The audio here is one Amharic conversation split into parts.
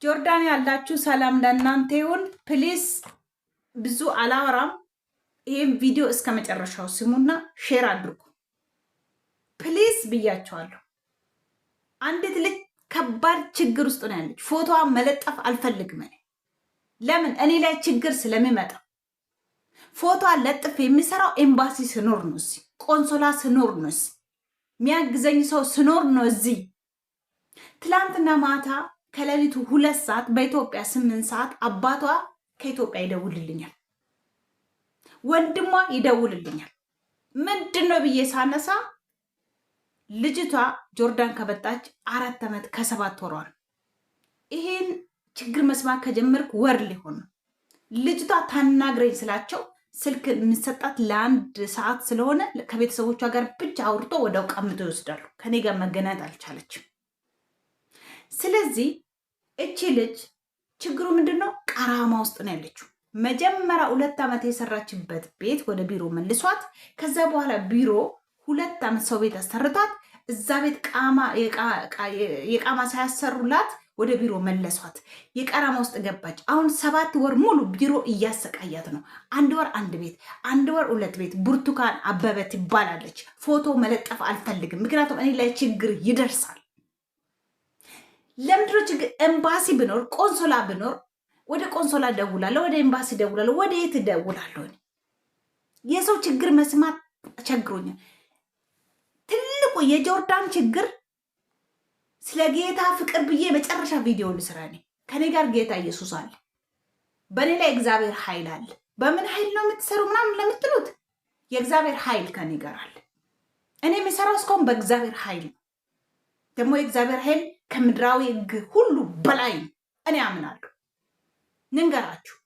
ጆርዳን ያላችሁ ሰላም ለእናንተ ይሁን። ፕሊስ ብዙ አላወራም። ይህም ቪዲዮ እስከ መጨረሻው ስሙና ሼር አድርጉ ፕሊስ ብያቸዋለሁ። አንዲት ልጅ ከባድ ችግር ውስጥ ነው ያለች። ፎቶዋን መለጠፍ አልፈልግም። ለምን? እኔ ላይ ችግር ስለሚመጣ ፎቶዋን ለጥፍ የሚሰራው ኤምባሲ ስኖር ነው፣ እዚህ ቆንሶላ ስኖር ነው፣ እዚህ የሚያግዘኝ ሰው ስኖር ነው። እዚህ ትላንትና ማታ ከሌሊቱ 2 ሰዓት በኢትዮጵያ 8 ሰዓት አባቷ ከኢትዮጵያ ይደውልልኛል፣ ወንድሟ ይደውልልኛል። ምንድን ነው ብዬ ሳነሳ ልጅቷ ጆርዳን ከመጣች 4 ዓመት ከ7 ወሯ ነው። ይሄን ችግር መስማት ከጀመርኩ ወር ሊሆን ነው። ልጅቷ ታናግረኝ ስላቸው ስልክ የምሰጣት ለ1 ሰዓት ስለሆነ ከቤተሰቦቿ ጋር ብቻ አውርቶ ወደው ቀምቶ ይወስዳሉ። ከኔ ጋር መገናኘት አልቻለችም። ስለዚህ እቺ ልጅ ችግሩ ምንድነው? ቀራማ ውስጥ ነው ያለችው። መጀመሪያ 2 ዓመት የሰራችበት ቤት ወደ ቢሮ መልሷት፣ ከዛ በኋላ ቢሮ 2 ዓመት ሰው ቤት አሰርቷት፣ እዛ ቤት የቃማ ሳያሰሩላት ወደ ቢሮ መለሷት። የቀራማ ውስጥ ገባች። አሁን 7 ወር ሙሉ ቢሮ እያሰቃያት ነው። 1 ወር 1 ቤት፣ 1 ወር 2 ቤት። ብርቱካን አበበ ትባላለች። ፎቶ መለጠፍ አልፈልግም፣ ምክንያቱም እኔ ላይ ችግር ይደርሳል። ለምድሮ ችግር ኤምባሲ ብኖር ቆንሶላ ብኖር ወደ ቆንሶላ ደውላለሁ፣ ወደ ኤምባሲ ደውላለሁ፣ ወደ የት ደውላለሁ? የሰው ችግር መስማት ቸግሮኛል። ትልቁ የጆርዳን ችግር ስለ ጌታ ፍቅር ብዬ መጨረሻ ቪዲዮ ልስራ። ከኔ ጋር ጌታ ኢየሱስ አለ፣ በእኔ ላይ እግዚአብሔር ኃይል አለ። በምን ኃይል ነው የምትሰሩ ምናምን ለምትሉት የእግዚአብሔር ኃይል ከኔ ጋር አለ። እኔ የሚሰራው እስካሁን በእግዚአብሔር ኃይል ነው። ደግሞ የእግዚአብሔር ኃይል ከምድራዊ ሕግ ሁሉ በላይ እኔ አምናለሁ። ንንገራችሁ፣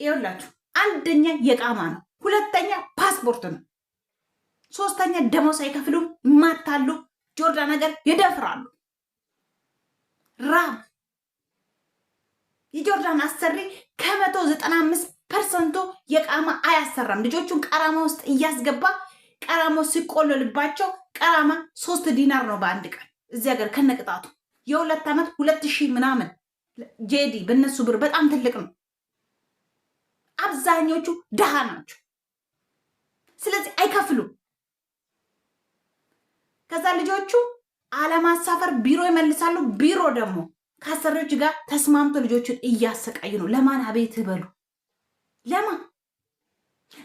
ይኸውላችሁ፣ አንደኛ የቃማ ነው፣ 2ኛ ፓስፖርት ነው፣ 3ኛ ደሞዝ አይከፍሉም፣ ይማታሉ፣ ጆርዳን ነገር ይደፍራሉ። ራብ የጆርዳን አሰሪ ከ195% የቃማ አያሰራም። ልጆቹን ቀራማ ውስጥ እያስገባ ቀራማው ሲቆለልባቸው ቀራማ 3 ዲናር ነው በአንድ ቀን እዚህ ሀገር ከነቅጣቱ። የ2 ዓመት 2000 ምናምን ጄዲ በእነሱ ብር በጣም ትልቅ ነው። አብዛኞቹ ድሃ ናቸው። ስለዚህ አይከፍሉም። ከዛ ልጆቹ አለማሳፈር ቢሮ ይመልሳሉ። ቢሮ ደግሞ ከአሰሪዎች ጋር ተስማምቶ ልጆቹን እያሰቃዩ ነው። ለማን አቤት በሉ? ለማን?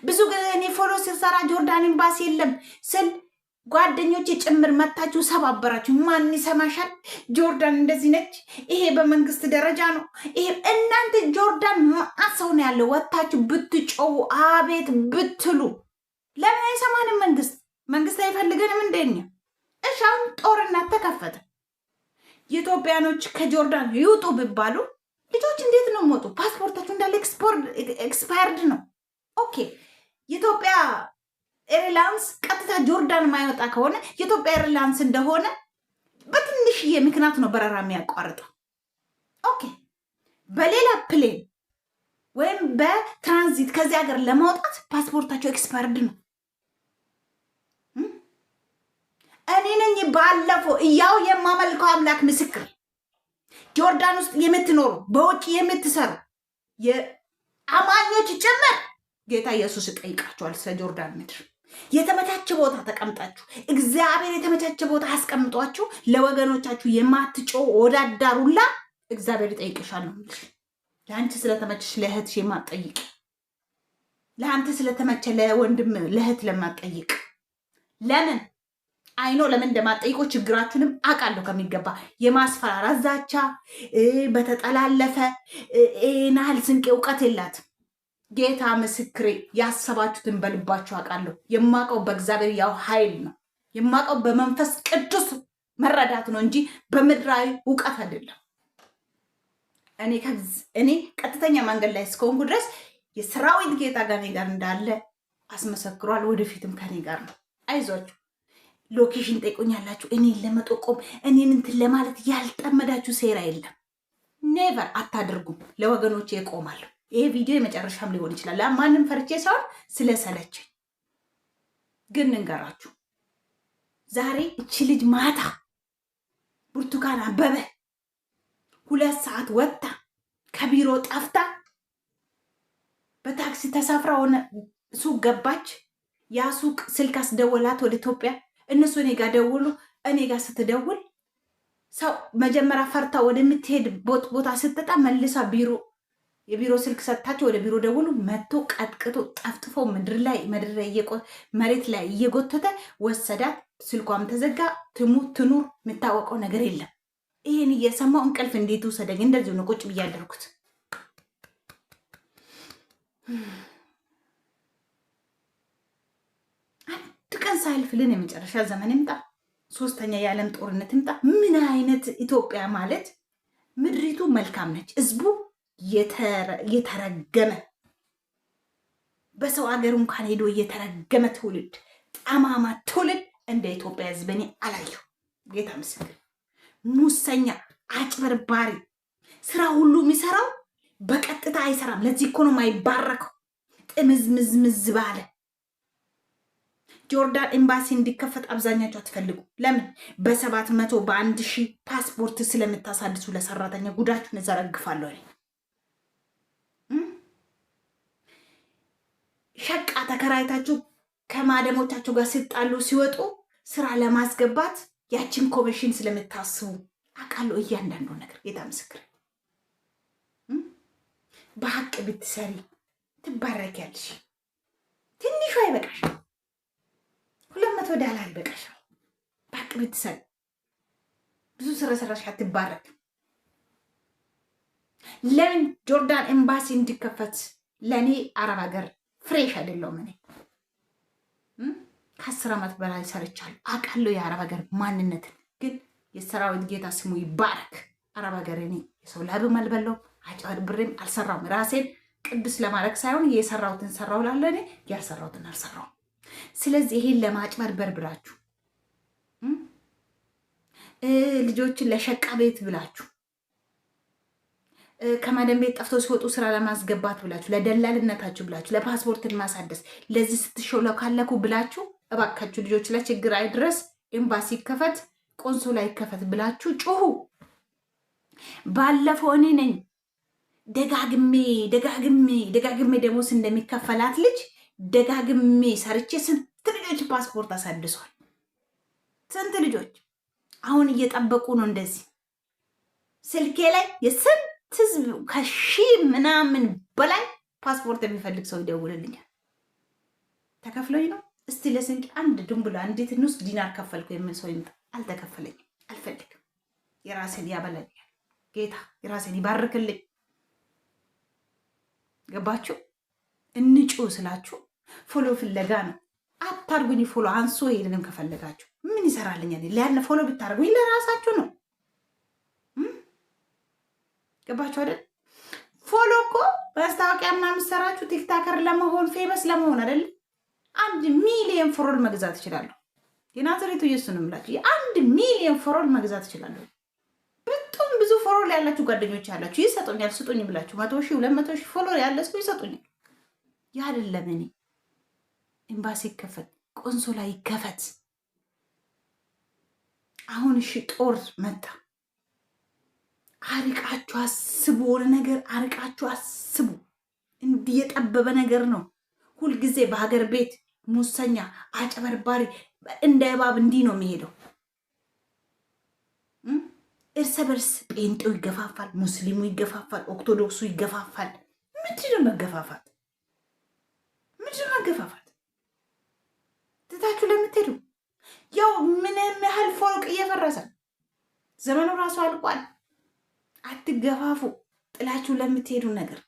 ብዙ ጊዜ እኔ ፎሎ ሲሰራ ጆርዳን ኤምባሲ የለም ስል ጓደኞች ጭምር መታችሁ ሰባበራችሁ። ማን ይሰማሻል? ጆርዳን እንደዚህ ነች፣ ይሄ በመንግስት ደረጃ ነው። ይሄ እናንተ ጆርዳን ማሰው ነው ያለው። ወታችሁ ብትጮው አቤት ብትሉ ለምን አይሰማንም? መንግስት አይፈልገንም እንደኛ። እሺ አሁን ጦርነት ተከፈተ። የኢትዮጵያኖች ከጆርዳን ይውጡ ቢባሉ ልጆች እንዴት ነው የሚወጡ? ፓስፖርታችሁ እንዳለ ኤክስፓየርድ ነው። ኦኬ የኢትዮጵያ ኤርላይንስ ቀጥታ ጆርዳን የማይወጣ ከሆነ የኢትዮጵያ ኤርላይንስ እንደሆነ በትንሽዬ ምክንያት ነው በረራ የሚያቋርጠው። ኦኬ በሌላ ፕሌን ወይም በትራንዚት ከዚህ ሀገር ለማውጣት ፓስፖርታቸው ኤክስፓየርድ ነው። እኔ ነኝ ባለፈው እያው የማመልከው አምላክ ምስክር፣ ጆርዳን ውስጥ የምትኖሩ በውጭ የምትሰሩ የአማኞች ጭምር ጌታ ኢየሱስ ይጠይቃቸዋል። ስለ ጆርዳን ምድር የተመቻቸ ቦታ ተቀምጣችሁ እግዚአብሔር የተመቻቸ ቦታ አስቀምጧችሁ ለወገኖቻችሁ የማትጮው ወዳዳሩላ እግዚአብሔር ይጠይቅሻል ነው የምልሽ። ለአንቺ ስለተመቸሽ ለእህትሽ የማትጠይቅ፣ ለአንተ ስለተመቸ ለወንድም ለእህት ለማትጠይቅ ለምን አይኖ ለምን እንደማትጠይቆ ችግራችሁንም አውቃለሁ ከሚገባ። የማስፈራራት ዛቻ በተጠላለፈ ናህል ስንቄ እውቀት የላትም። ጌታ ምስክሬ፣ ያሰባችሁትን በልባችሁ አውቃለሁ። የማውቀው በእግዚአብሔር ያው ኃይል ነው። የማውቀው በመንፈስ ቅዱስ መረዳት ነው እንጂ በምድራዊ እውቀት አይደለም። እኔ ቀጥተኛ መንገድ ላይ እስከሆንኩ ድረስ የሰራዊት ጌታ ከኔ ጋር እንዳለ አስመሰክሯል። ወደፊትም ከኔ ጋር ነው። አይዟችሁ። ሎኬሽን ጠይቆኛላችሁ። እኔን ለመጠቆም እኔን እንትን ለማለት ያልጠመዳችሁ ሴራ የለም። ኔቨር አታደርጉም። ለወገኖቼ እቆማለሁ። ይሄ ቪዲዮ የመጨረሻም ሊሆን ይችላል። ማንም ፈርቼ ሳይሆን ስለሰለችኝ። ግን እንገራችሁ፣ ዛሬ እቺ ልጅ ማታ ብርቱካን አበበ 2 ሰዓት ወጥታ ከቢሮ ጠፍታ በታክሲ ተሳፍራ ሆነ ሱቅ ገባች። ያ ሱቅ ስልክ አስደወላት ወደ ኢትዮጵያ። እነሱ እኔ ጋር ደውሉ። እኔ ጋር ስትደውል ሰው መጀመሪያ ፈርታ ወደምትሄድ ቦታ ስትጣ መልሳ የቢሮ ስልክ ሰጥታቸው ወደ ቢሮ ደውሉ። መጥቶ ቀጥቅጦ ጠፍጥፎ መሬት ላይ እየጎተተ ወሰዳት። ስልኳም ተዘጋ። ትሙት ትኑር የምታወቀው ነገር የለም። ይህን እየሰማው እንቅልፍ እንዴት ውሰደኝ? እንደዚሁ ነው ቁጭ ብዬ ያደርኩት። አንድ ቀን ሳይልፍልን የመጨረሻ ዘመን ይምጣ፣ 3ኛ የዓለም ጦርነት ይምጣ። ምን አይነት ኢትዮጵያ ማለት ምድሪቱ መልካም ነች፣ ህዝቡ የተረገመ በሰው ሀገር እንኳን ሄዶ የተረገመ ትውልድ፣ ጠማማ ትውልድ እንደ ኢትዮጵያ ህዝብ እኔ አላየሁ። ጌታ ምስክር። ሙሰኛ፣ አጭበርባሪ፣ ስራ ሁሉ የሚሰራው በቀጥታ አይሰራም። ለዚህ እኮ ነው የማይባረከው። ጥምዝምዝምዝ ባለ ጆርዳን ኤምባሲ እንዲከፈት አብዛኛቸው አትፈልጉ። ለምን? በ700 በ1000 ፓስፖርት ስለምታሳድሱ ለሰራተኛ ጉዳችሁን እዘረግፋለሁ። ሸቃ ተከራይታችሁ ከማደሞቻቸው ጋር ሲጣሉ ሲወጡ ስራ ለማስገባት ያችን ኮሚሽን ስለምታስቡ አውቃለሁ እያንዳንዱ ነገር። ጌታ ምስክር። በሀቅ ብትሰሪ ትባረኪያለሽ። ትንሿ ይበቃሽ፣ 200 ዳላር ይበቃሽ። በሀቅ ብትሰሪ ብዙ ስራ ሰራሽ አትባረክ። ለምን ጆርዳን ኤምባሲ እንዲከፈት ለእኔ አረብ ሀገር ፍሬሽ አይደለሁም። እኔ ከ10 ዓመት በላይ ሰርቻለሁ፣ አውቃለሁ የአረብ ሀገር ማንነትን። ግን የሰራዊት ጌታ ስሙ ይባረክ። አረብ ሀገር እኔ የሰው ላብም አልበላሁም፣ አጭበርብሬም አልሰራሁም። ራሴን ቅዱስ ለማድረግ ሳይሆን የሰራሁትን ሰራሁ ላለ እኔ ያልሰራሁትን አልሰራሁም። ስለዚህ ይሄን ለማጭበርበር ብላችሁ ልጆችን ለሸቃ ቤት ብላችሁ ከማደም ቤት ጠፍቶ ሲወጡ ስራ ለማስገባት ብላችሁ ለደላልነታችሁ ብላችሁ ለፓስፖርትን ማሳደስ ለዚህ ስትሾለካለኩ ብላችሁ እባካችሁ ልጆች ላይ ችግር አይድረስ፣ ኤምባሲ ይከፈት፣ ቆንሶላ ይከፈት ብላችሁ ጩሁ። ባለፈው እኔ ነኝ ደጋግሜ ደሞዝ እንደሚከፈላት ልጅ ደጋግሜ ሰርቼ ስንት ልጆች ፓስፖርት አሳድሷል። ስንት ልጆች አሁን እየጠበቁ ነው። እንደዚህ ስልኬ ላይ የስንት ህዝብ ከሺህ ምናምን በላይ ፓስፖርት የሚፈልግ ሰው ይደውልልኛል። ተከፍሎኝ ነው። እስቲ ለስንቅ አንድ ድንብላ እንዴት ንስ ዲናር ከፈልኩ የምን ሰው ይምጣ። አልተከፈለኝም፣ አልፈልግም። የራሴን ያበላኛል ጌታ፣ የራሴን ይባርክልኝ። ገባችሁ? እንጩ ስላችሁ ፎሎ ፍለጋ ነው። አታርጉኝ። ፎሎ አንሶ ሄድንም ከፈለጋችሁ ምን ይሰራልኛል? ለያን ፎሎ ብታርጉኝ ለራሳችሁ ነው። ገባችሁ አይደል? ፎሎ እኮ በማስታወቂያ ምናምን ሰራችሁ ቲክታከር ለመሆን ፌመስ ለመሆን አይደል? 1 ሚሊዮን ፎሎወር መግዛት ይችላሉ። የናዝሬቱ ኢየሱስ ነው የምላችሁ። 1 ሚሊዮን ፎሎወር መግዛት ይችላሉ። በጣም ብዙ ፎሎወር ያላችሁ ጓደኞች ያላችሁ ይሰጡኛል። ስጡኝ ብላችሁ 100,000 200,000 ፎሎወር ያለ ሰው ይሰጡኛል። ያ አይደለም። እኔ ኤምባሲ ይከፈት፣ ቆንሶላ ይከፈት። አሁን እሺ ጦር መጣ። አርቃችሁ አስቡ። ወደ ነገር አርቃችሁ አስቡ። እንዲህ የጠበበ ነገር ነው። ሁልጊዜ በሀገር ቤት ሙሰኛ፣ አጨበርባሪ እንደ እባብ እንዲህ ነው የሚሄደው። እርስ በርስ ጴንጤው ይገፋፋል፣ ሙስሊሙ ይገፋፋል፣ ኦርቶዶክሱ ይገፋፋል። ምንድነው መገፋፋት? ምንድነው መገፋፋት? ትታችሁ ለምትሄዱ ያው ምንም ያህል ፎቅ እየፈረሰ ዘመኑ ራሱ አልቋል። አትገፋፉ። ጥላችሁ ለምትሄዱ ነገር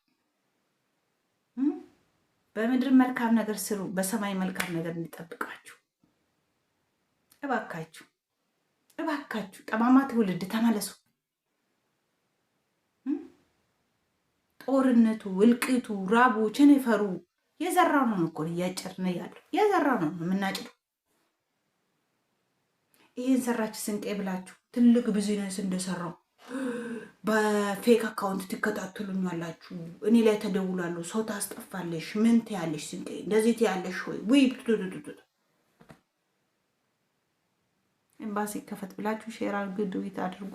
በምድር መልካም ነገር ስሩ፣ በሰማይ መልካም ነገር እንዲጠብቃችሁ። እባካችሁ እባካችሁ፣ ጠማማ ትውልድ ተመለሱ። ጦርነቱ፣ እልቂቱ፣ ራቡ፣ ቸነፈሩ የዘራው ነው እኮ እያጨድን ያለው የዘራው ነው የምናጭደው። ይሄን ሰራች ስንቄ ብላችሁ ትልቅ ቢዝነስ እንደሰራው በፌክ አካውንት ትከታተሉኛላችሁ። እኔ ላይ ተደውላሉ። ሰው ታስጠፋለሽ፣ ምን ትያለሽ፣ ስንቄ እንደዚህ ትያለሽ ወይ ወይ ኤምባሲ ከፈት ብላችሁ ሼር አድርጉ፣ ዱዊት አድርጉ።